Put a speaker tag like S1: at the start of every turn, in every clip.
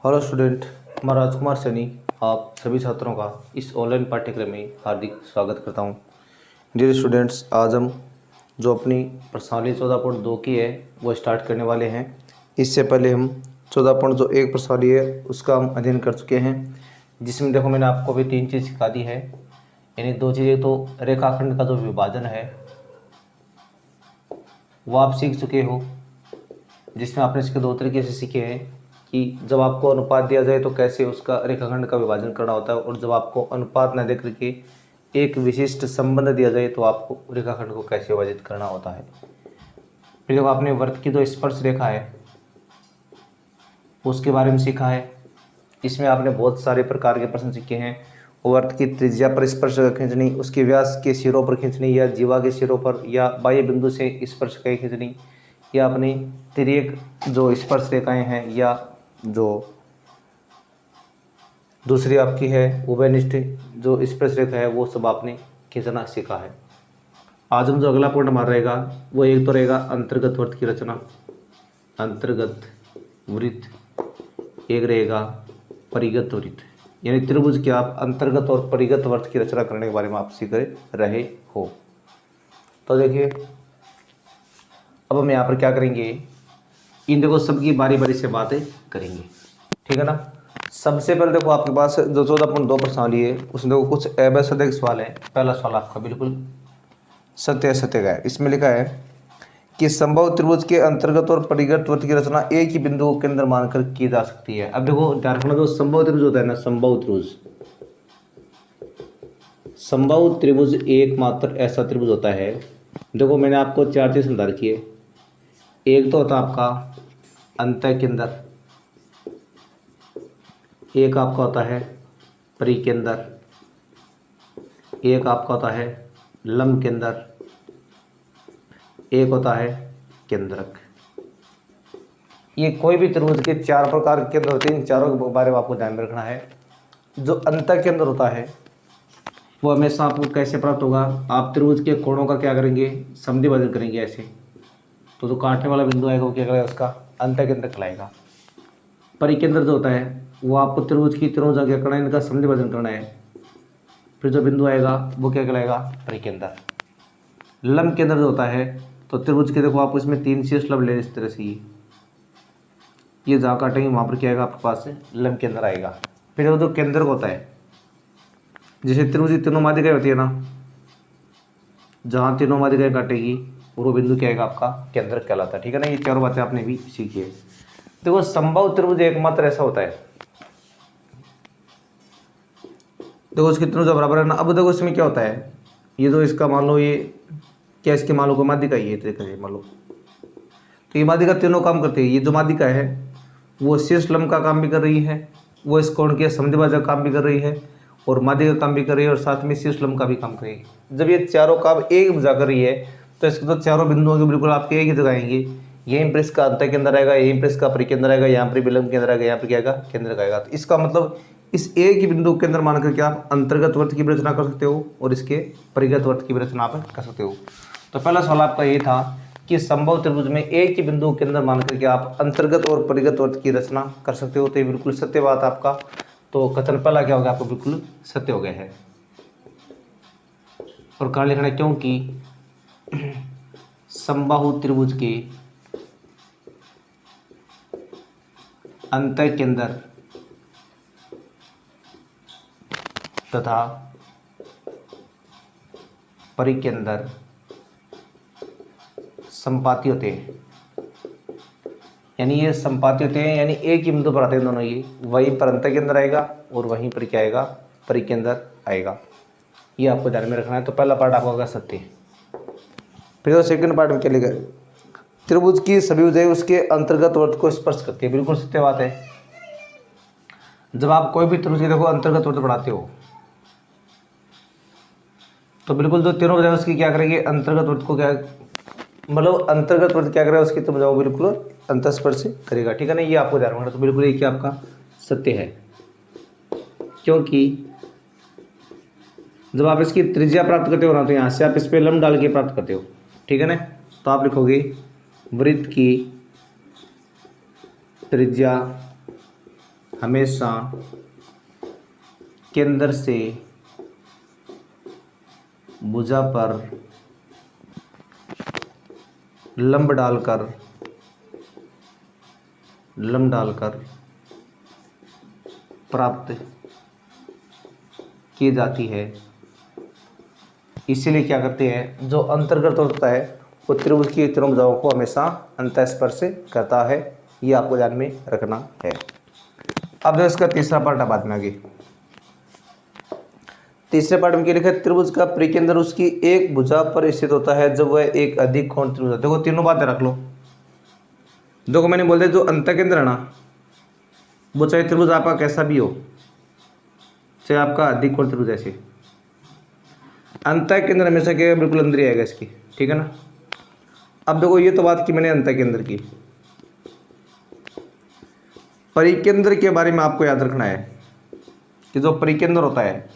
S1: Hello student, मैं राजकुमार सैनी आप सभी छात्रों का इस ऑनलाइन पाठ्यक्रम में हार्दिक स्वागत करता हूं। डियर स्टूडेंट्स, आज हम जो अपनी प्रश्नावली 14.2 की है वो स्टार्ट करने वाले हैं। इससे पहले हम 14.1 प्रश्नावली है उसका हम अध्ययन कर चुके हैं, जिसमें देखो मैंने आपको भी 3 चीज़ सिखा दी है। यानी 2 चीज़ें तो रेखाखंड का जो विभाजन है वो आप सीख चुके हो, जिसमें आपने इसके 2 तरीके से सीखे हैं कि जब आपको अनुपात दिया जाए तो कैसे उसका रेखाखंड का विभाजन करना होता है, और जब आपको अनुपात न देकर के एक विशिष्ट संबंध दिया जाए तो आपको रेखाखंड को कैसे विभाजित करना होता है। फिर जब आपने वृत्त की जो स्पर्श रेखा है उसके बारे में सीखा है। इसमें आपने बहुत सारे प्रकार के प्रश्न सीखे हैं। वृत्त की त्रिज्या पर स्पर्श खींचनी, उसके व्यास के सिरों पर खींचनी, या जीवा के सिरों पर, या बाह्य बिंदु से स्पर्श रेखा खींचनी, या अपनी तिर्यक जो स्पर्श रेखाएं हैं, या जो दूसरी आपकी है उभयनिष्ठ जो स्पर्श रेखा है, वो सब आपने खींचना सीखा है। आज हम जो अगला पॉइंट हमारा रहेगा वो एक तो रहेगा अंतर्गत वृत्त की रचना, अंतर्गत वृत्त, एक रहेगा परिगत वृत्त। यानी त्रिभुज के आप अंतर्गत और परिगत वृत्त की रचना करने के बारे में आप सीख रहे हो। तो देखिए, अब हम यहाँ पर क्या करेंगे, इन देखो सबकी बारी बारी से बातें करेंगे, ठीक है ना। सबसे पहले देखो आपके पास जो 14.2 प्रश्नावली है उसमें देखो कुछ अवैध सवाल है। पहला सवाल आपका बिल्कुल सत्य सत्य का है। इसमें लिखा है कि संभव त्रिभुज के अंतर्गत और परिगत वृत्त की रचना एक ही बिंदु को केंद्र मानकर की जा सकती है। अब देखो ध्यान रखना, जो संभव त्रिभुज होता है ना, संभव त्रिभुज एकमात्र ऐसा त्रिभुज होता है। देखो मैंने आपको 4 चीज समझा रखी है। एक तो होता है आपका अंतःकेंद्र, एक आपका होता है परिकेंद्र, एक आपका होता है लंब केंद्र, एक होता है केंद्रक। ये कोई भी त्रिभुज के 4 प्रकार के केंद्र होते हैं। इन चारों के बारे में आपको ध्यान में रखना है। जो अंतःकेंद्र होता है वो हमेशा आपको कैसे प्राप्त होगा, आप त्रिभुज के कोणों का क्या करेंगे, समद्विभाजन करेंगे ऐसे। तो जो काटने वाला बिंदु आएगा वो क्या करेगा, उसका अंतःकेंद्र कहलाएगा। परिकेंद्र जो होता है वो आपको त्रिभुज की तीनों जगह करना है, इनका समद्विभाजन करना है। फिर जो बिंदु आएगा वो क्या कहलाएगा, परिकेंद्र। लंब केंद्र जो होता है, तो त्रिभुज के देखो आप इसमें 3 शीर्ष लंब ले इस तरह से, ये जहाँ काटेंगे वहाँ पर क्या आएगा आपके पास से लंब केंद्र आएगा। फिर जो केंद्रक होता है, जैसे त्रिभुज की तीनों माध्यिकाएं होती है ना, जहाँ तीनों माध्यिकाएं काटेगी और वो बिंदु क्या आएगा आपका केंद्रक कहलाता है, ठीक है ना। ये चारों बातें आपने भी सीखी है। देखो संभव त्रिभुज एकमात्र ऐसा होता है, देखो उसके तीनों जो बराबर है ना। अब देखो इसमें क्या होता है, ये जो इसका मान लो, ये क्या इसके मान लो कोई माध्यिका ये तरीके से मान लो, तो ये माध्यिका तीनों काम करती है। ये जो माध्यिका है वो शीर्ष लंब का काम भी कर रही है, वो इस कोण के समद्विभाजक काम भी कर रही है, और माध्यिका काम भी कर रही है, और साथ में शीर्ष लंब का भी काम कर रही है। जब ये चारों काम एक भुजा कर रही है तो इसके तो चारों बिंदुओं के बिल्कुल आपके एक ही जगह आएंगे। यहीं पर इसका अंतर केंद्र आएगा, यहीं पर इसका परिकेंद्र आएगा, यहाँ पर विलंब केंद्र आएगा, यहाँ पर क्या आएगा केंद्र आएगा। तो इसका मतलब इस एक ही बिंदु केंद्र मान करके आप अंतर्गत वृत्त की भी रचना कर सकते हो और इसके परिगत वृत्त की भी रचना आप कर सकते हो। तो पहला सवाल आपका ये था कि संभव त्रिभुज में एक ही बिंदु केंद्र मान करके आप अंतर्गत और परिगत वृत्त की रचना कर सकते हो। तो ये बिल्कुल सत्य बात आपका। तो कथन पहला क्या हो गया, आपको बिल्कुल सत्य हो गया है। और कारण लिखना है क्योंकि समबाहु त्रिभुज के अंतःकेंद्र तथा परिकेंद्र संपाती होते हैं। यानी ये संपाती होते हैं, यानी एक ही बिंदु पर आते हैं दोनों। ये वहीं पर अंतःकेंद्र आएगा और वहीं पर क्या आएगा, परिकेंद्र आएगा। ये आपको ध्यान में रखना है। तो पहला पार्ट आपका होगा सत्य। फिर सेकंड पार्ट में क्या लिखा है, त्रिभुज की सभी भुजाएं उसके अंतर्गत वृत्त को स्पर्श करती है। बिल्कुल सत्य बात है। जब आप कोई भी त्रिभुज की देखो अंतर्गत वृत्त बढ़ाते हो तो बिल्कुल जो तीनों भुजाएं उसकी क्या करेंगे, अंतर्गत वृत्त को क्या मतलब अंतर्गत वृत्त क्या करेगा, उसकी तो भुजाओं बिल्कुल अंतस्पर्श करेगा, ठीक है ना। ये आपको ध्यान रखना। तो बिल्कुल ये क्या आपका सत्य है, क्योंकि जब आप इसकी त्रिज्या प्राप्त करते हो ना, तो यहाँ से आप इस पर लंब डाल के प्राप्त करते हो, ठीक है ना। तो आप लिखोगे वृत्त की त्रिज्या हमेशा केंद्र से भुजा पर लंब डालकर प्राप्त की जाती है। इसीलिए क्या करते हैं, जो अंतर्गत होता है वो त्रिभुज की तीनों भुजाओं को हमेशा अंतःस्पर्श करता है। ये आपको ध्यान में रखना है। अब जो इसका तीसरा पार्ट है बाद में आगे, तीसरे पार्ट में क्या लिखा है, त्रिभुज का परिकेंद्र उसकी एक भुजा पर स्थित होता है जब वह एक अधिक कोण त्रिभुज है। देखो तीनों बातें रख लो। देखो मैंने बोल दिया जो अंतःकेंद्र है ना, वो चाहे त्रिभुज आपका कैसा भी हो, चाहे आपका अधिक कोण त्रिभुज ऐसे, अंतःकेंद्र हमेशा क्या बिल्कुल अंदर ही आएगा इसकी, ठीक है ना। अब देखो ये तो बात की मैंने अंतःकेंद्र की, परिकेंद्र के बारे में आपको याद रखना है कि जो परिकेंद्र होता है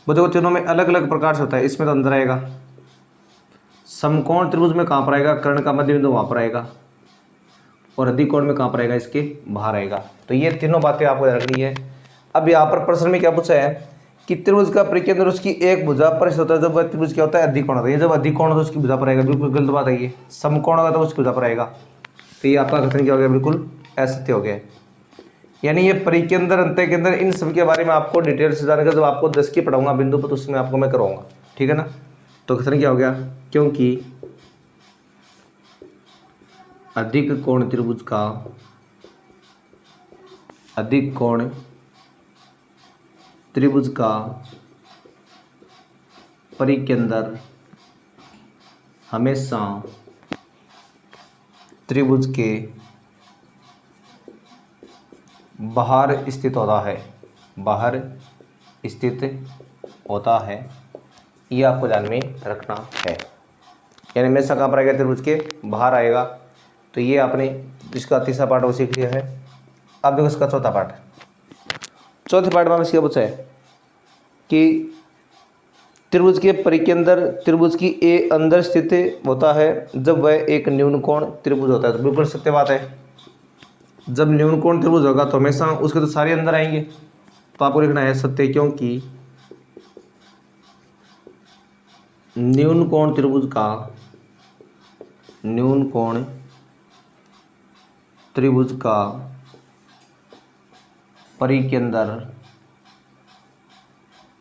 S1: वो देखो तीनों में अलग अलग प्रकार से होता है। इसमें तो अंदर आएगा, समकोण त्रिभुज में कहाँ पर आएगा, कर्ण का मध्य बिंदु वहाँ पर आएगा, और अधिक कोण में कहाँ पर आएगा, इसके बाहर आएगा। तो ये तीनों बातें आपको याद रखनी है। अब यहाँ पर प्रश्न में क्या पूछा है कि त्रिभुज का परिकेंद्र उसकी एक भुजा पर स्थित होता है जब वह त्रिभुज क्या होता है, अधिक कोण होता है। ये जब अधिक कोण होता है उसकी भुजा पर आएगा, बिल्कुल गलत बात है ये। समकोण होगा तो उसकी भुजा पर आएगा। तो ये आपका कथन क्या हो गया, बिल्कुल असत्य हो गया। यानी ये परिकेंद्र अंतःकेंद्र इन सब के बारे में आपको डिटेल से जानेगा जब आपको 10 की पढ़ाऊंगा बिंदु पर, तो उसमें आपको मैं कराऊंगा, ठीक है ना। तो कथन क्या हो गया, क्योंकि अधिक कोण त्रिभुज का परिकेंद्र हमेशा त्रिभुज के बाहर स्थित होता है। ये आपको ध्यान में रखना है। यानी हमेशा कहाँ पर आएगा, त्रिभुज के बाहर आएगा। तो ये आपने इसका तीसरा पार्ट वो सीख लिया है। अब देखो इसका चौथा पार्ट। चौथे पार्ट में इसका पूछा है कि त्रिभुज के परिकेंद्र त्रिभुज की ए अंदर स्थित होता है जब वह एक न्यून कोण त्रिभुज होता है। तो बिल्कुल सत्य बात है, जब न्यून कोण त्रिभुज होगा तो हमेशा उसके तो सारे अंदर आएंगे। तो आपको लिखना है सत्य, क्योंकि न्यून कोण त्रिभुज का परिकेंद्र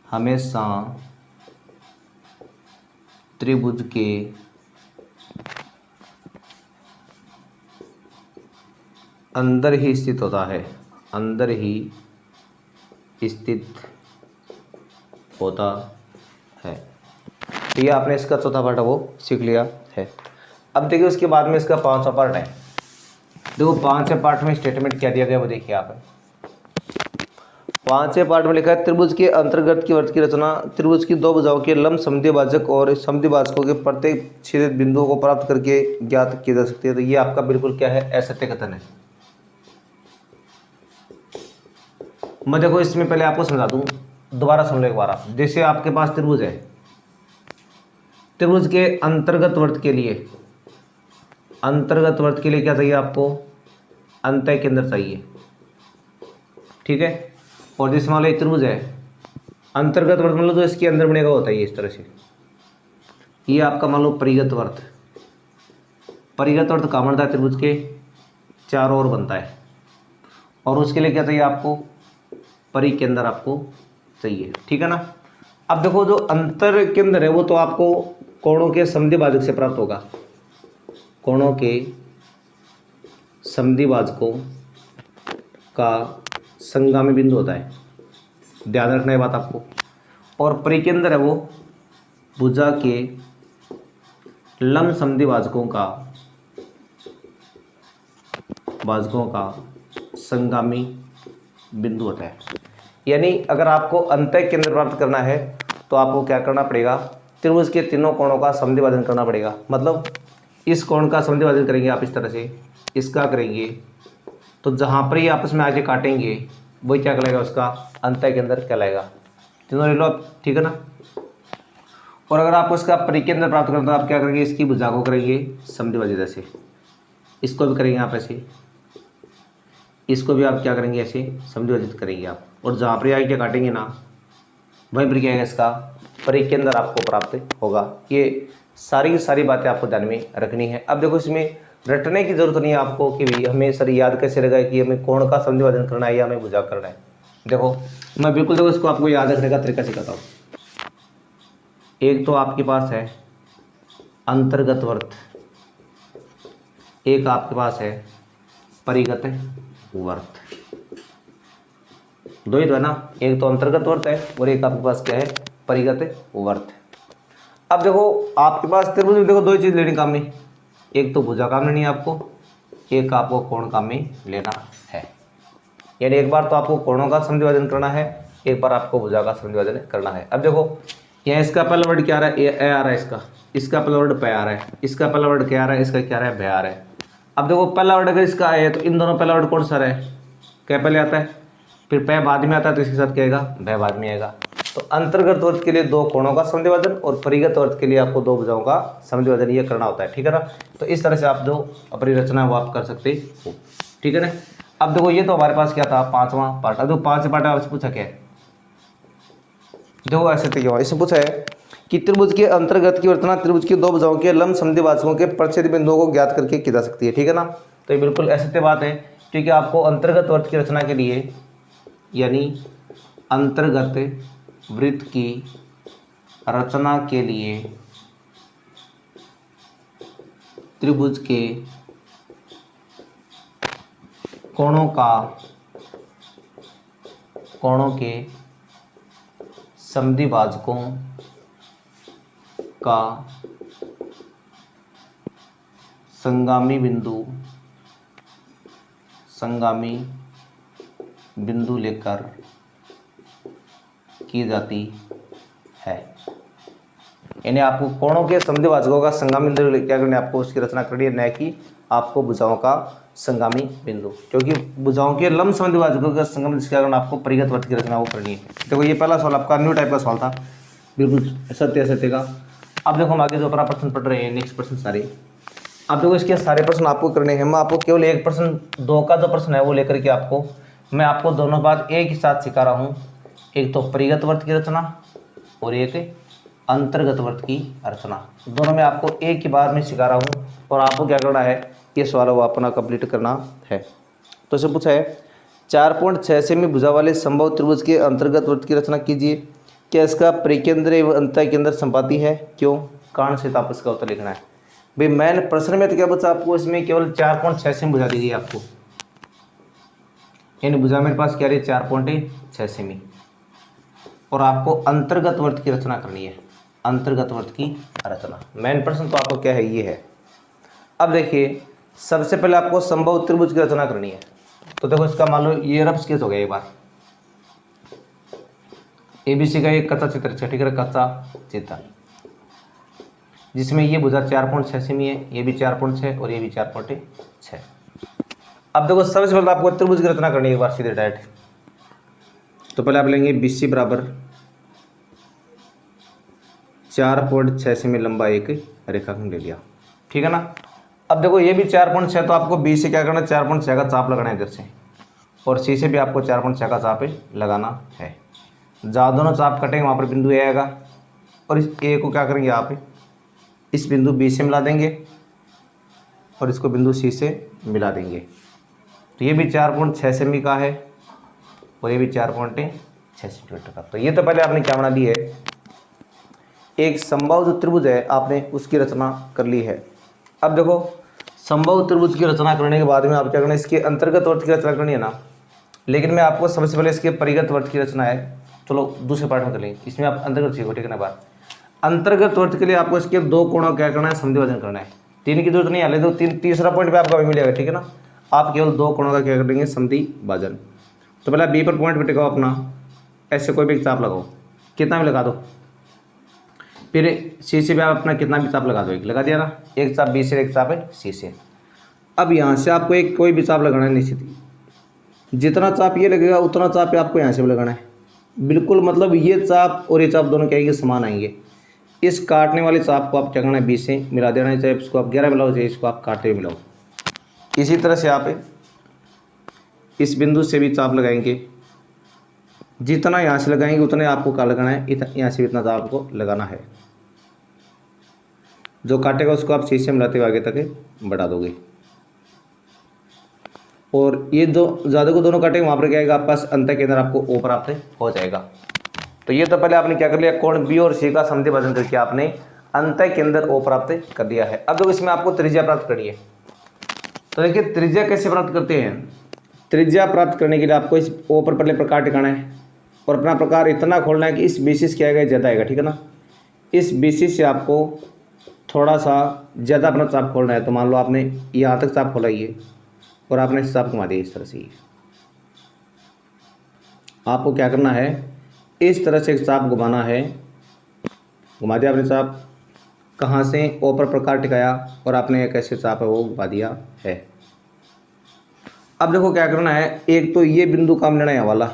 S1: हमेशा त्रिभुज के अंदर ही स्थित होता है, तो ये आपने इसका चौथा पार्ट है वो सीख लिया है। अब देखिए उसके बाद में इसका पांचवा पार्ट है। देखो पांचवें पार्ट में स्टेटमेंट क्या दिया गया वो देखिए आप। पांचवें पार्ट में लिखा है त्रिभुज के अंतर्गत की वृत्त की रचना त्रिभुज की दो भुजाओं के लंब समद्विभाजक और समद्विभाजकों के प्रत्येक छेदित बिंदुओं को प्राप्त करके ज्ञात की जा सकती है। तो ये आपका बिल्कुल क्या है, असत्य कथन है। मैं देखो इसमें पहले आपको समझा दूं, दोबारा सुन लो एक बार आप। जैसे आपके पास त्रिभुज है, त्रिभुज के अंतर्गत वृत्त के लिए क्या चाहिए आपको, अंतःकेंद्र चाहिए, ठीक है। और जैसे मान लो एक त्रिभुज है, अंतर्गत वृत्त मतलब जो इसके अंदर बनेगा होता है ये इस तरह से। ये आपका मान लो परिगत वृत्त कहाँ बनता है, त्रिभुज के चारों ओर बनता है। और उसके लिए क्या चाहिए आपको, परिकेंद्र आपको चाहिए, ठीक है ना। अब देखो जो अंतर केंद्र है वो तो आपको कोणों के समद्विभाजक से प्राप्त होगा, कोणों के समद्विभाजकों का संगामी बिंदु होता है, ध्यान रखना है बात आपको। और परिकेंद्र है वो भुजा के लंब समद्विभाजकों का संगामी बिंदु होता है। यानी अगर आपको अंतःकेंद्र प्राप्त करना है तो आपको क्या करना पड़ेगा, त्रिभुज के तीनों कोणों का समद्विभाजन करना पड़ेगा। मतलब इस कोण का समद्विभाजन करेंगे आप इस तरह से, इसका करेंगे तो जहाँ पर ये आपस में आके काटेंगे वही क्या कहलाएगा, उसका अंतःकेंद्र कहलाएगा। तीनों ले लो आप, ठीक है ना। और अगर आपको इसका परिकेंद्र प्राप्त करना तो आप क्या करेंगे, इसकी भुजा को करेंगे समद्विभाजित ऐसे, इसको भी करेंगे आप ऐसे, इसको भी आप क्या करेंगे, ऐसे समविभाजित करेंगे आप, और जहाँ पर आगे क्या काटेंगे ना, वहीं पर क्या है इसका परिघ के अंदर आपको प्राप्त होगा। ये सारी की सारी बातें आपको ध्यान में रखनी है। अब देखो इसमें रटने की जरूरत नहीं है आपको कि भाई हमें सर याद कैसे रहेगा कि हमें कोण का समविभाजन करना है या हमें भुजा करना है। देखो मैं बिल्कुल देखो इसको आपको याद रखने का तरीका सिखाता हूँ। एक तो आपके पास है अंतर्गत वर्त, एक आपके पास है परिगत वर्त, दो ही तो है ना, एक तो अंतर्गत वर्त है और एक आपके पास क्या है, परिगत वर्त। अब देखो आपके पास त्रिभुज में देखो दो ही चीज लेनी काम में, एक तो भुजा काम लेनी है आपको, एक आपको कोण काम में लेना है। यानी एक बार तो आपको कोणों का समविभाजन करना है, एक बार आपको भुजा का समविभाजन करना है। अब देखो यहाँ इसका पहला वर्ड क्या आ रहा है, ए आ रहा है, इसका पहला वर्ड प आ रहा है, इसका पहला वर्ड क्या आ रहा है, इसका क्या आ रहा है, भ आ रहा है। अब देखो पहला वर्ड अगर इसका है तो इन दोनों पहला वर्ड कौन सा रहा है, क्या पहले आता है, फिर प बाद में आता है, तो इसके साथ क्या आएगा, भ बाद में आएगा। तो अंतर्गत वर्त के लिए दो कोणों का समविभाजन और परिगत वर्त के लिए आपको दो भुजाओं का समविभाजन ये करना होता है, ठीक है ना। तो इस तरह से आप जो अपनी रचना वो आप कर सकते हो, ठीक है ना। अब देखो ये तो हमारे पास क्या था, पांचवा पार्ट। अब देखो पांच पार्ट आपसे पूछा क्या है, देखो ऐसे थे, इसमें पूछा है कि त्रिभुज के अंतर्गत की रचना त्रिभुज की दो भुजाओं के लंब समद्विभाजकों के प्रच्छेद बिंदुओं को ज्ञात करके की जा सकती है, ठीक है ना। तो ये बिल्कुल ऐसे बात है, क्योंकि आपको अंतर्गत वर्त की रचना के लिए यानी अंतर्गत वृत्त की रचना के लिए त्रिभुज के कोणों के समद्विभाजकों का संगामी बिंदु लेकर की जाती है। यानी आपको कोणों के समद्विभाजकों का संगामी बिंदु क्या करना है, आपको उसकी रचना करनी है, न कि आपको भुजाओं का संगामी बिंदु, क्योंकि भुजाओं के लंब समद्विभाजकों का संगम क्या करना, आपको परिगत वर्त की रचना वो करनी है। देखो ये पहला सवाल आपका न्यू टाइप का सवाल था, बिल्कुल सत्य का। अब देखो हम आगे जो अपना प्रश्न पढ़ रहे हैं, नेक्स्ट प्रश्न सारे। अब देखो इसके सारे प्रश्न आपको करने हैं, मैं आपको केवल एक प्रश्न दो का जो प्रश्न है वो लेकर के मैं आपको दोनों बात एक ही साथ सिखा रहा हूँ, एक तो परिगत वर्त की रचना और एक अंतर्गत वर्त की रचना, दोनों में आपको एक ही बार में सिखा रहा हूँ। और आपको क्या करना है, ये सवाल वो अपना कंप्लीट करना है। तो इसे पूछा है 4.6 सेमी भुजा वाले संभव त्रिभुज के अंतर्गत वर्त की रचना कीजिए, क्या इसका परिकेंद्र एवं अंतःकेंद्र संपाती है, क्यों, कारण से आप इसका उत्तर लिखना है। भाई मैंने प्रश्न में तो क्या बचा आपको, इसमें केवल 4.6 सेमी भुजा दी गई आपको, यानी भुजा मेरे पास क्या रही 4.6 सेमी, और आपको अंतर्गत वर्त की रचना करनी है, अंतर्गत वर्त की रचना। मेन प्रश्न तो आपको क्या है, ये है। अब देखिए सबसे पहले आपको संभव त्रिभुज की रचना करनी है। तो देखो इसका मान लो ये रफ स्केच हो गया, एक बार ABC का एक कच्चा चित्र, ठीक है, कच्चा चित्र जिसमें ये भुजा 4.6 सेमी है, ये भी 4.6 और ये भी 4.6। अब देखो सबसे पहले आपको त्रिभुज की रचना करनी है एक बार सीधे डायरेक्ट। तो पहले आप लेंगे BC बराबर 4.6 सेमी लंबा एक रेखाखंड ले लिया, ठीक है ना। अब देखो ये भी 4.6, तो आपको B से क्या करना है, 4.6 का चाप लगाना है इधर से, और C से भी आपको 4.6 का चाप लगाना है। जहाँ दोनों चाप कटेंगे वहाँ पर बिंदु A आएगा, और इस A को क्या करेंगे आप इस बिंदु B से मिला देंगे और इसको बिंदु C से मिला देंगे। तो ये भी 4.6 सेमी का है और ये भी 4.6 सेंटीमीटर का। तो ये तो पहले आपने क्या बना ली है, एक संभव जो त्रिभुज है आपने उसकी रचना कर ली है। अब देखो संभव त्रिभुज की रचना करने के बाद में आप क्या करना है, इसके अंतर्गत वर्त की रचना करनी है ना, लेकिन मैं आपको सबसे पहले इसके परिगत वर्त की रचना है, चलो दूसरे पार्ट में चलेंगे, इसमें आप अंतर्गत सीखो, ठीक है ना। बात अंतर्गत वर्त के लिए आपको इसके दो कोणों क्या करना है, समद्विभाजन करना है, तीन की जरूरत नहीं है, तो तीसरा पॉइंट भी आपको अभी मिलेगा, ठीक है ना। आप केवल दो कोणों का क्या करेंगे, समद्विभाजन। तो पहले B पर पॉइंट पे टिकाओ अपना, ऐसे कोई भी चाप लगाओ, कितना भी लगा दो, फिर C से भी आप अपना कितना भी चाप लगा दो, एक लगा दिया ना, एक चाप B से एक चाप है C से। अब यहाँ से आपको एक कोई भी चाप लगाना है निश्चित, जितना चाप ये लगेगा उतना चाप आपको यहाँ से भी लगाना है, बिल्कुल मतलब ये चाप और ये चाप दोनों क्या आएंगे, समान आएंगे। इस काटने वाले चाप को आप क्या करना है, B से मिला देना है, चाहे इसको आप 11 मिलाओ चाहे इसको आप काटे मिलाओ। इसी तरह से आप इस बिंदु से भी चाप लगाएंगे, जितना यहाँ से लगाएंगे उतने आपको क्या लगाना है, यहाँ से इतना चाप आपको लगाना है। जो काटेगा उसको आप शीशे मिलाते हुए आगे तक बढ़ा दोगे, और ये जो ज़्यादा को दोनों काटेंगे वहाँ पर क्या आएगा, आपके पास अंत के अंदर आपको ओ प्राप्त हो जाएगा। तो ये तो पहले आपने क्या कर लिया, कोण बी और सी का समद्वि भाजन करके आपने अंत के अंदर ओ प्राप्त कर दिया है। अब देखो इसमें आपको त्रिज्या प्राप्त करनी है। तो देखिए त्रिज्या कैसे प्राप्त करते हैं। त्रिज्या प्राप्त करने के लिए आपको इस ओ पर पहले प्रकार टिकाना है और अपना प्रकार इतना खोलना है कि इस बीसी से क्या आएगा, ज़्यादा आएगा, ठीक है ना। इस बीसी से आपको थोड़ा सा ज़्यादा अपना चाप खोलना है। तो मान लो आपने यहाँ तक चाप खोला ये, और आपने चाप घुमा दिया इस तरह से। आपको क्या करना है, इस तरह से चाप घुमाना है। घुमा दिया आपने चाप, कहाँ से, ओ पर प्रकार टिकाया और आपने एक ऐसे चाप है वो घुमा दिया है। अब देखो क्या करना है, एक तो ये बिंदु काम लेना है यहाँ वाला,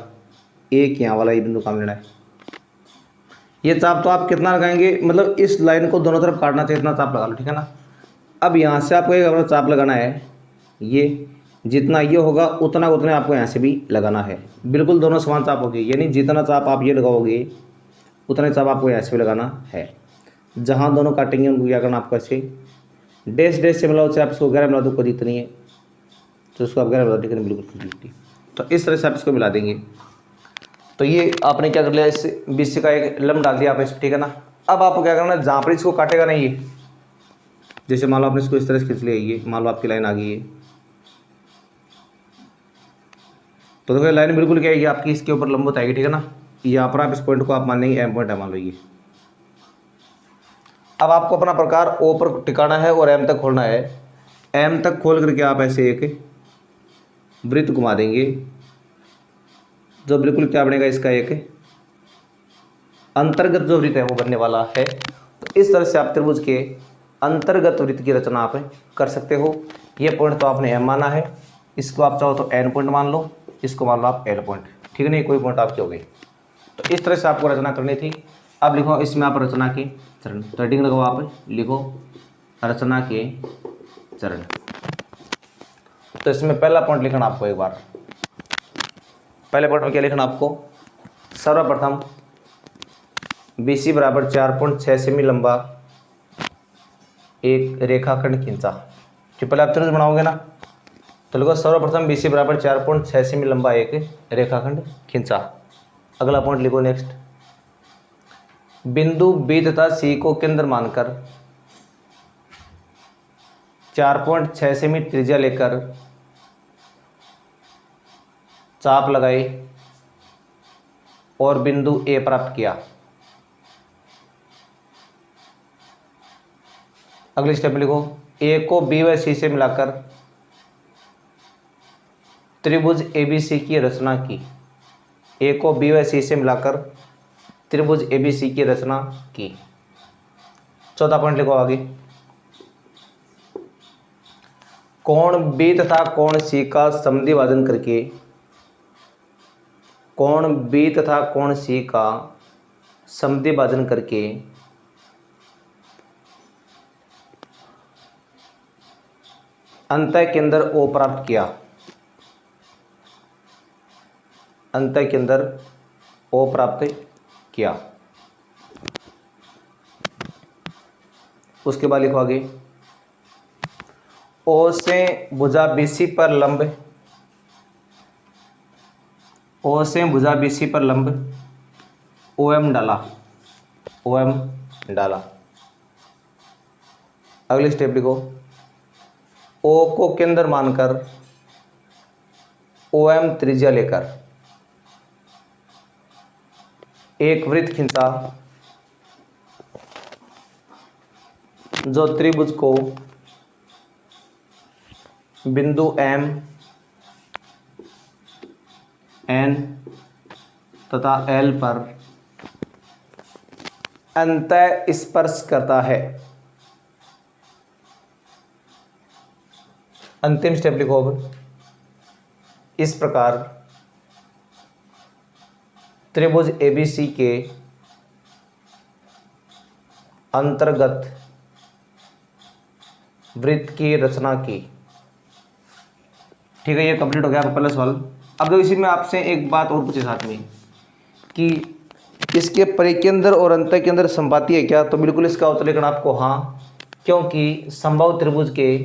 S1: एक यहाँ वाला ये बिंदु काम लेना है। ये चाप तो आप कितना लगाएंगे, मतलब इस लाइन को दोनों तरफ काटना चाहिए, इतना चाप लगा लो, ठीक है ना। अब यहाँ से आपको एक अपना चाप लगाना है, ये जितना ये होगा उतना उतने आपको यहाँ से भी लगाना है। बिल्कुल दोनों समान चाप होगी, यानी जितना चाप आप ये लगाओगे उतने चाप आपको यहाँ से भी लगाना है। जहाँ दोनों काटेंगे उनको क्या करना, आपको ऐसे डैश डैश से मिलाओ, चाहे आप इसको 11 मिला दो, कोई दिक्कत नहीं है। तो उसको आप 11 मिला दो, ठीक है, बिल्कुल। तो इस तरह से आप इसको मिला देंगे। तो ये आपने क्या कर लिया, इस बीसी का एक लम्ब डाल दिया आप इस, ठीक है ना। अब आपको क्या करना है, जहाँ पर इसको काटेगा नहीं ये, जैसे मान लो आपने इसको इस तरह से खींच लिया, ये मान लो आपकी लाइन आ गई है। तो देखो लाइन बिल्कुल क्या है, आपकी इसके ऊपर लंबवत आएगी, ठीक है ना। यहाँ पर आप इस पॉइंट को आप मान लेंगे एम पॉइंट है, मान लो ये। अब आपको अपना प्रकार ओ पर टिकाना है और एम तक खोलना है। एम तक खोल करके आप ऐसे एक वृत्त घुमा देंगे, जो बिल्कुल क्या बनेगा, इसका एक अंतर्गत जो वृत्त है वो बनने वाला है। तो इस तरह से आप त्रिभुज के अंतर्गत वृत्त की रचना आप कर सकते हो। ये पॉइंट तो आपने एम माना है, इसको आप चाहो तो एन पॉइंट मान लो, इसको मान लो आप एल पॉइंट, ठीक है नहीं, कोई पॉइंट आपकी हो गई। तो इस तरह से आपको रचना करनी थी। अब लिखो इसमें आप रचना के चरण, तो हेडिंग लगाओ, आप लिखो रचना के चरण। तो इसमें पहला पॉइंट लिखना आपको, एक बार पहले पॉइंट में क्या लिखना आपको, सर्वप्रथम BC बराबर 4.6 सेमी लंबा एक रेखाखंड खींचा। कि पहले आप त्रिभुज बनाओगे ना, तो लिखो सर्वप्रथम BC बराबर 4.6 सेमी लंबा एक रेखाखंड खींचा। अगला पॉइंट लिखो नेक्स्ट, बिंदु B तथा C को केंद्र मानकर 4.6 सेमी त्रिज्या लेकर चाप लगाई और बिंदु A प्राप्त किया। अगले स्टेप में लिखो, A को B व C से मिलाकर त्रिभुज ABC की रचना की। A को B व C से मिलाकर त्रिभुज ABC की रचना की। चौथा पॉइंट लिखो आगे, कोण B तथा कोण C का समद्वि भाजन करके, कोण B तथा कोण C का समद्वि भाजन करके अंत के अंदर O प्राप्त किया। अंत के अंदर O प्राप्त किया। उसके बाद लिखो आगे, O से भुजा BC पर लंब, O से भुजा BC पर लंब OM डाला, OM डाला। अगले स्टेप लिखो, O को केंद्र मानकर OM त्रिज्या लेकर एक वृत्त खींचा, जो त्रिभुज को बिंदु M, N तथा L पर अंतः स्पर्श करता है। अंतिम स्टेप लिखो अब, इस प्रकार त्रिभुज ABC के अंतर्गत वृत्त की रचना की। ठीक है, ये कंप्लीट हो गया आपका पहला सवाल। अब देखो इसी में आपसे एक बात और पूछे साथ में कि इसके परिकेंद्र और अंतः के अंदर संपाती है क्या, तो बिल्कुल इसका उत्तर लिखना आपको हाँ, क्योंकि समबाहु त्रिभुज के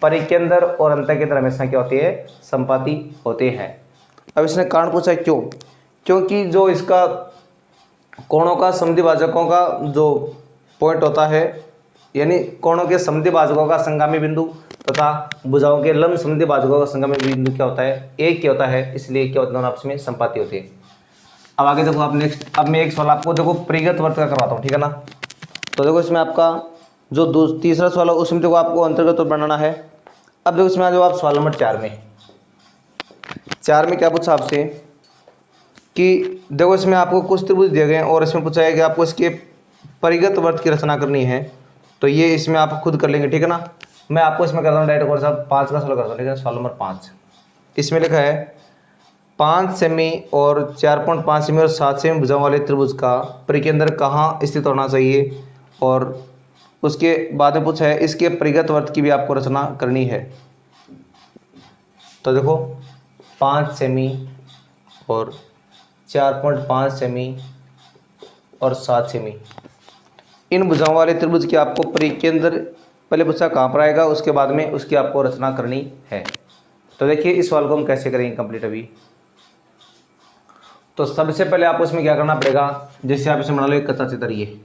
S1: परिकेंद्र और अंतः के अंदर हमेशा क्या होती है, संपाती होते हैं। अब इसने कारण पूछा क्यों, क्योंकि जो इसका कोणों का समद्विभाजकों का जो पॉइंट होता है, यानी कोणों के समद्विभाजकों का संगामी बिंदु तथा भुजाओं के लंब समद्विभाजकों का संगामी बिंदु क्या होता है, एक क्या होता है, इसलिए क्या होता है, आपस में संपाती होती है। अब आगे देखो आप नेक्स्ट, अब मैं एक सवाल आपको देखो परिगत वर्त का करवाता हूँ, ठीक है ना। तो देखो इसमें आपका जो तीसरा सवाल है उसमें देखो आपको अंतर्गत वर्त बनाना है। अब देखो इसमें आ जाओ आप सवाल नंबर 4 में क्या पूछा आपसे कि देखो इसमें आपको कुछ त्रिभुज दिए गए हैं और इसमें पूछा है कि आपको इसके परिगत वर्त की रचना करनी है। तो ये इसमें आप खुद कर लेंगे, ठीक है ना। मैं आपको इसमें करता हूँ डायरेक्ट कौन सा 5 का सवाल करता हूँ, ठीक है। सवाल नंबर 5 इसमें लिखा है 5 सेमी और 4.5 सेमी और 7 सेमी भुजाओं वाले त्रिभुज का परिकेंद्र कहाँ स्थित होना चाहिए, और उसके बाद में पूछा है इसके परिगत वर्त की भी आपको रचना करनी है। तो देखो 5 सेमी और 4.5 सेमी और 7 सेमी इन भुजाओं वाले त्रिभुज के आपको परिकेंद्र पहले पूछा कहाँ पर आएगा, उसके बाद में उसकी आपको रचना करनी है। तो देखिए इस सवाल को हम कैसे करेंगे कंप्लीट अभी। तो सबसे पहले आपको इसमें क्या करना पड़ेगा, जैसे आप इसे बना लो एक कच्चा चित्र, ये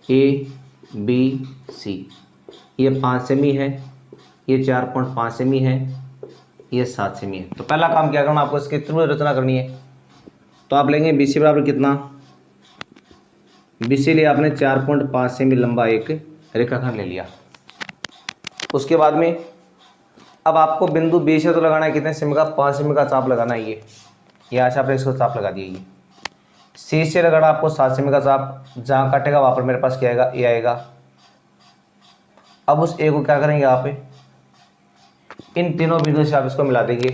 S1: ABC, ये 5 सेमी है, ये 4.5 सेमी है, ये 7 सेमी है। तो पहला काम क्या करना, आपको इसकी त्रिभुज रचना करनी है। तो आप लेंगे BC बराबर कितना, BC लिए आपने 4.5 सेमी लंबा एक रेखाखंड ले लिया। उसके बाद में अब आपको बिंदु B से तो लगाना है कितने सेमी का, 5 सेमी का चाप लगाना है। ये यहाँ से आपने इसको चाप लगा दिया। ये C से लगाना आपको 7 सेमी का चाप, जहाँ काटेगा वहाँ पर मेरे पास क्या आएगा, A आएगा। अब उस A को क्या करेंगे, आप इन तीनों बिंदुओं से आप इसको मिला देंगे।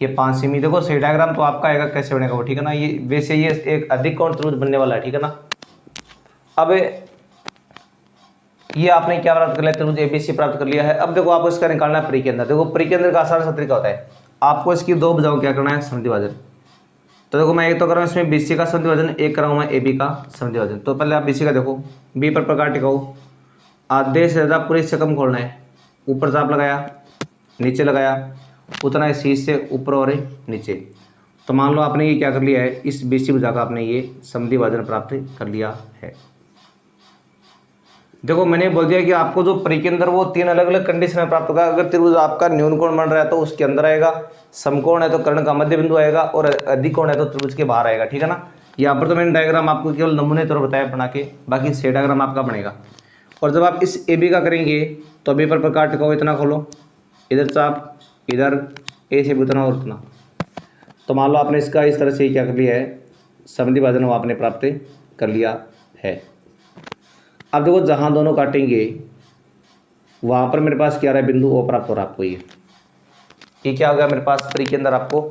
S1: ये 5 सेमी, देखो सही डायग्राम तो आपका आएगा कैसे बनेगा वो, ठीक है ना। ये वैसे ये एक अधिक कोण त्रिभुज बनने वाला है, ठीक है ना। अब ये आपने क्या प्राप्त कर लिया, त्रिभुज ABC प्राप्त कर लिया है। अब देखो आपको इसका निकालना है परिकेंद्र। देखो परिकेंद्र का आसान सा तरीका होता है, आपको इसकी दो भुजाओं क्या करना है, समद्विभाजन। तो देखो मैं एक तो कर रहा हूँ इसमें BC का समद्विभाजन, एक कर रहा हूँ मैं AB का समद्विभाजन। तो पहले आप BC का देखो, B पर प्रकार टिकाओ, आधे से ज़्यादा पूरे से कम खोलना है। ऊपर चाप लगाया, नीचे लगाया, उतना है C से ऊपर और नीचे। तो मान लो आपने ये क्या कर लिया है, इस BC भुजा का आपने ये समद्विभाजन प्राप्त कर लिया है। देखो मैंने बोल दिया कि आपको जो परिकेंद्र वो 3 अलग अलग कंडीशन में प्राप्त होगा। अगर त्रिभुज आपका न्यून कोण बन रहा है तो उसके अंदर आएगा, समकोण है तो कर्ण का मध्य बिंदु आएगा, और अधिक कोण है तो त्रिभुज के बाहर आएगा, ठीक है ना। यहाँ पर तो मैंने डायग्राम आपको केवल नमूने तौर बताया बना के, बाकी से डायग्राम आपका बनेगा। और जब आप इस AB का करेंगे तो B पर प्रकार टिकाओ, इतना खोलो, इधर चाप, इधर A से उतना और उतना। तो मान लो आपने इसका इस तरह से क्या कर लिया है, समद्विभाजन वो आपने प्राप्त कर लिया है। अब देखो जहाँ दोनों काटेंगे वहाँ पर मेरे पास क्या रहा है, बिंदु O प्राप्त हो रहा है आपको। ये क्या हो गया, मेरे पास परिकेंद्र आपको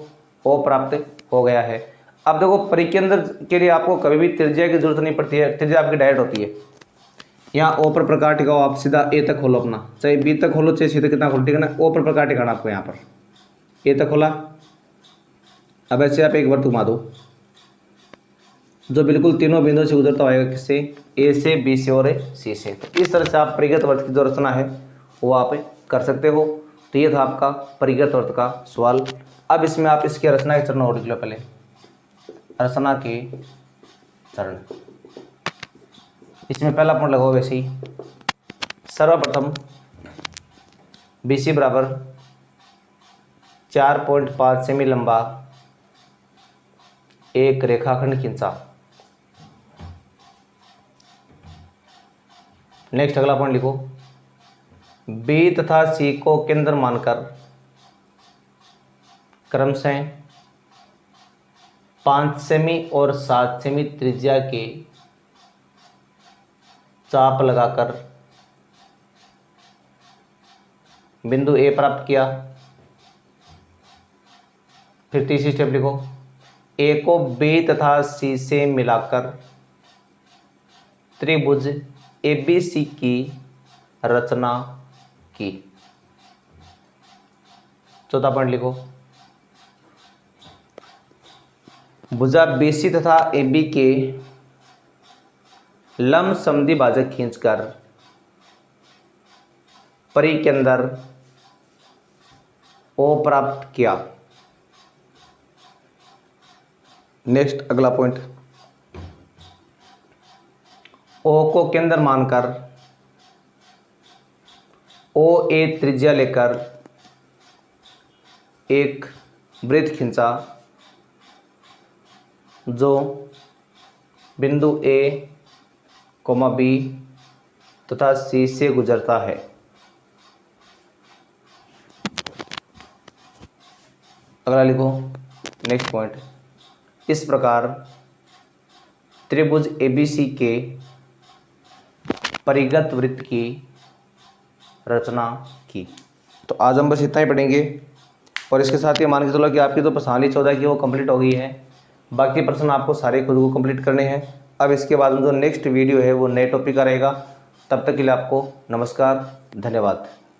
S1: O प्राप्त हो गया है। अब देखो परिकेंद्र के लिए आपको कभी भी त्रिज्या की जरूरत नहीं पड़ती है, त्रिज्या आपकी डायरेक्ट होती है। यहाँ O पर प्रकार टिकाओ, आप सीधा A तक खोलो अपना, चाहे B तक खोलो चाहे सीधे कितना खोलो, ठीक है ना। O पर प्रकार टिकाना आपको, यहाँ पर A तक खोला। अब ऐसे आप एक वर्त घुमा दो जो बिल्कुल तीनों बिंदुओं से गुजरता होगा, किससे, A से B से और C से। तो इस तरह से आप परिगत वर्त की जो रचना है वो आप कर सकते हो। तो ये था आपका परिगत वर्त का सवाल। अब इसमें आप इसकी रचना के चरण और लिख लो। पहले रचना के चरण, इसमें पहला पॉइंट लगाओ वैसे ही। सर्वप्रथम BC बराबर 4.5 सेमी लंबा एक रेखाखंड खींचा। नेक्स्ट अगला पॉइंट लिखो, B तथा C को केंद्र मानकर क्रमशः 5 सेमी और 7 सेमी त्रिज्या के चाप लगाकर बिंदु A प्राप्त किया। फिर तीसरी स्टेप लिखो, A को B तथा C से मिलाकर त्रिभुज ABC की रचना की। चौथा पॉइंट लिखो, भुजा BC तथा AB के लंब समद्वि भाजक खींचकर परिधि के अंदर O प्राप्त किया। नेक्स्ट अगला पॉइंट, O को केंद्र मानकर OA त्रिज्या लेकर एक वृत्त खींचा जो बिंदु A, B तथा C से गुजरता है। अगला लिखो, नेक्स्ट पॉइंट, इस प्रकार त्रिभुज ABC के परिगत वृत्त की रचना की। तो आज हम बस इतना ही पढ़ेंगे और इसके साथ ये मान के चलो कि आपकी जो प्रश्नावली 14 की वो कंप्लीट हो गई है। बाकी प्रश्न आपको सारे खुद को कंप्लीट करने हैं। अब इसके बाद में जो नेक्स्ट वीडियो है वो नए टॉपिक का रहेगा। तब तक के लिए आपको नमस्कार, धन्यवाद।